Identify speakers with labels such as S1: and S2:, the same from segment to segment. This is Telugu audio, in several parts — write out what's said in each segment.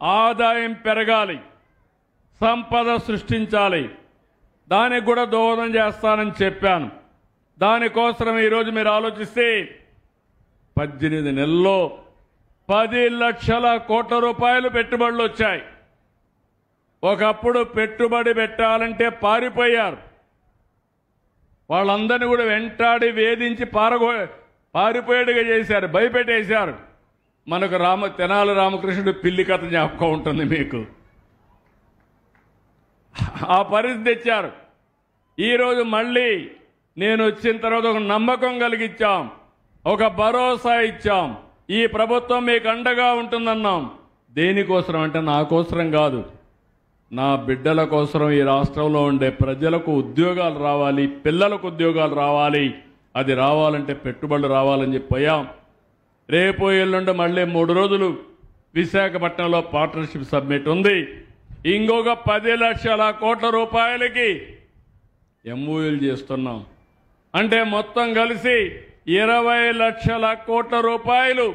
S1: ఆదాయం పెరగాలి, సంపద సృష్టించాలి, దానికి కూడా దోహదం చేస్తానని చెప్పాను. దానికోసం ఈరోజు మీరు ఆలోచిస్తే 18 నెలల్లో 10 లక్షల కోట్ల రూపాయలు పెట్టుబడులు వచ్చాయి. ఒకప్పుడు పెట్టుబడి పెట్టాలంటే పారిపోయారు. వాళ్ళందరినీ కూడా వెంటాడి వేధించి పారిపోయేట్టుగా చేశారు, భయపెట్టేశారు. మనకు తెనాలి రామకృష్ణుడు పిల్లి కథ జ్ఞాపకం ఉంటుంది మీకు. ఆ పరిస్థితి తెచ్చారు. ఈరోజు మళ్ళీ నేను వచ్చిన తర్వాత ఒక నమ్మకం కలిగించాం, ఒక భరోసా ఇచ్చాం. ఈ ప్రభుత్వం మీకు అండగా ఉంటుందన్నాం. దేనికోసం అంటే నా కోసరం కాదు, నా బిడ్డల కోసం, ఈ రాష్ట్రంలో ఉండే ప్రజలకు ఉద్యోగాలు రావాలి, పిల్లలకు ఉద్యోగాలు రావాలి. అది రావాలంటే పెట్టుబడులు రావాలని చెప్పాం. రేపు ఎల్లుండి మళ్ళీ 3 రోజులు విశాఖపట్నంలో పార్ట్నర్షిప్ సబ్మిట్ ఉంది. ఇంకొక 10 లక్షల కోట్ల రూపాయలకి ఎంఓయూలు చేస్తున్నాం. అంటే మొత్తం కలిసి 20 లక్షల కోట్ల రూపాయలు,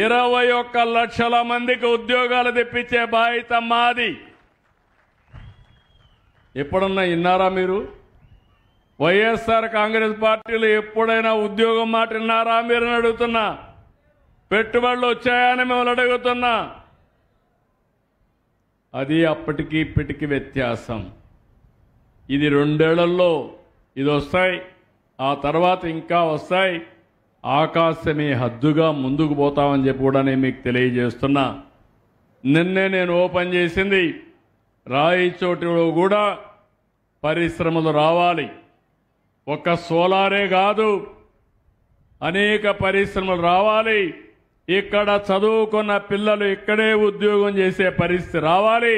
S1: 21 లక్షల మందికి ఉద్యోగాలు తెప్పించే బాధ్యత మాది. ఎప్పుడన్నా విన్నారా మీరు? వైఎస్ఆర్ కాంగ్రెస్ పార్టీలో ఎప్పుడైనా ఉద్యోగం మాట విన్నారా మీరు అడుగుతున్నా? పెట్టుబడులు వచ్చాయని మిమ్మల్ని అడుగుతున్నా. అది అప్పటికి ఇప్పటికి వ్యత్యాసం. ఇది 2 ఏళ్లలో ఇది వస్తాయి, ఆ తర్వాత ఇంకా వస్తాయి. ఆకాశమే హద్దుగా ముందుకు పోతామని చెప్పి కూడా నేను మీకు తెలియజేస్తున్నా. నిన్నే నేను ఓపెన్ చేసింది, రాయచోటిలో కూడా పరిశ్రమలు రావాలి. ఒక సోలారే కాదు, అనేక పరిశ్రమలు రావాలి. ఇక్కడ చదువుకున్న పిల్లలు ఇక్కడే ఉద్యోగం చేసే పరిస్థితి రావాలి.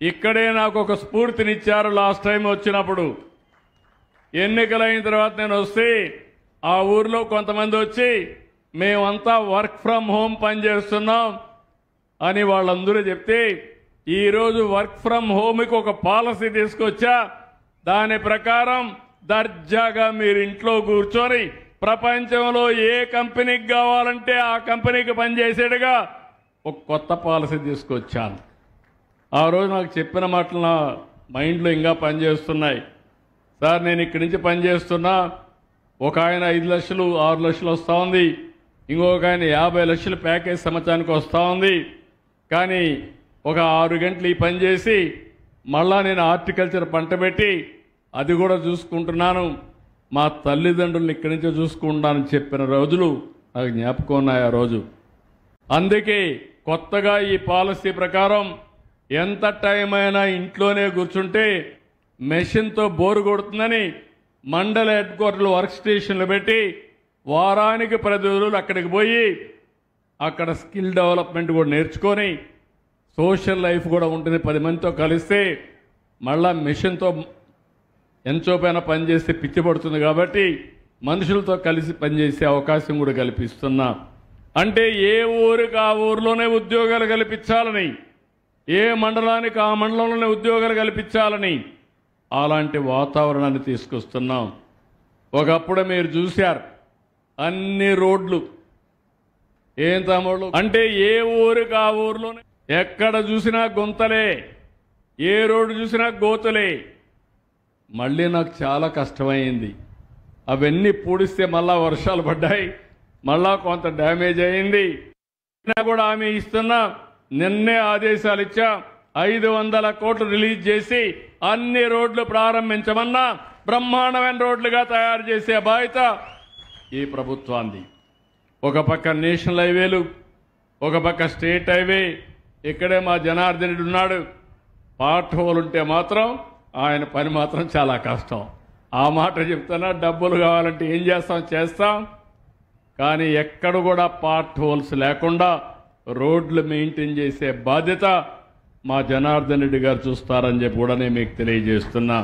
S1: ఇక్కడే నాకు ఒక స్ఫూర్తినిచ్చారు. లాస్ట్ టైం వచ్చినప్పుడు ఎన్నికలైన తర్వాత నేను వస్తే ఆ ఊర్లో కొంతమంది వచ్చి మేమంతా వర్క్ ఫ్రమ్ హోమ్ పనిచేస్తున్నాం అని వాళ్ళందరూ చెప్తే, ఈరోజు వర్క్ ఫ్రమ్ హోమ్కి ఒక పాలసీ తీసుకొచ్చా. దాని ప్రకారం దర్జాగా మీరు ఇంట్లో కూర్చొని ప్రపంచంలో ఏ కంపెనీకి కావాలంటే ఆ కంపెనీకి పనిచేసేట్టుగా ఒక కొత్త పాలసీ తీసుకొచ్చాను. ఆ రోజు నాకు చెప్పిన మాటలు నా మైండ్లో ఇంకా పనిచేస్తున్నాయి. సార్, నేను ఇక్కడి నుంచి పనిచేస్తున్నా, ఒక ఆయన 5 లక్షలు 6 లక్షలు వస్తూ ఉంది, ఇంకొక ఆయన 50 లక్షలు ప్యాకేజ్ సంవత్సరానికి వస్తూ ఉంది. కానీ ఒక 6 గంటలు ఈ పని చేసి మళ్ళా నేను హార్టికల్చర్ పంట పెట్టి అది కూడా చూసుకుంటున్నాను, మా తల్లిదండ్రులను ఇక్కడి నుంచే చూసుకుంటానని చెప్పిన రోజులు నాకు జ్ఞాపకం ఉన్నాయి ఆ రోజు. అందుకే కొత్తగా ఈ పాలసీ ప్రకారం ఎంత టైం అయినా ఇంట్లోనే కూర్చుంటే మెషిన్తో బోరు కొడుతుందని మండల హెడ్ క్వార్టర్లు వర్క్ స్టేషన్లు పెట్టి వారానికి 10 రోజులు అక్కడికి పోయి అక్కడ స్కిల్ డెవలప్మెంట్ కూడా నేర్చుకొని సోషల్ లైఫ్ కూడా ఉంటుంది. 10 మందితో కలిస్తే మళ్ళా మెషిన్తో ఎంచోపైన పనిచేస్తే పిచ్చి పడుతుంది కాబట్టి మనుషులతో కలిసి పనిచేసే అవకాశం కూడా కల్పిస్తున్నా. అంటే ఏ ఊరికి ఆ ఊరిలోనే ఉద్యోగాలు కల్పించాలని, ఏ మండలానికి ఆ మండలంలోనే ఉద్యోగాలు కల్పించాలని అలాంటి వాతావరణాన్ని తీసుకొస్తున్నాం. ఒకప్పుడు మీరు చూశారు అన్ని రోడ్లు ఏం తమ్ముళ్ళు, అంటే ఏ ఊరికి ఆ ఊరిలోనే ఎక్కడ చూసినా గుంతలే, ఏ రోడ్డు చూసినా గోతులే. మళ్ళీ నాకు చాలా కష్టమైంది. అవన్నీ పూడిస్తే మళ్ళా వర్షాలు పడ్డాయి, మళ్ళా కొంత డ్యామేజ్ అయింది. కూడా ఆమె ఇస్తున్నా, నిన్నే ఆదేశాలు ఇచ్చా, 500 కోట్లు రిలీజ్ చేసి అన్ని రోడ్లు ప్రారంభించమన్నా బ్రహ్మాండమైన రోడ్లుగా తయారు చేసే బాధ్యత ఈ ప్రభుత్వాన్ని. ఒక పక్క నేషనల్ హైవేలు, ఒక పక్క స్టేట్ హైవే. ఇక్కడే మా జనార్దన్ రెడ్డి ఉన్నాడు, పార్ట్ హోల్ ఉంటే మాత్రం ఆయన పని మాత్రం చాలా కష్టం. ఆ మాట చెప్తున్నా, డబ్బులు కావాలంటే ఏం చేస్తాం, కానీ ఎక్కడ కూడా పార్ట్ హోల్స్ లేకుండా రోడ్లు మెయింటైన్ చేసే బాధ్యత మా జనార్దన్ రెడ్డి గారు చూస్తారని చెప్పి కూడా నేను మీకు తెలియజేస్తున్నా.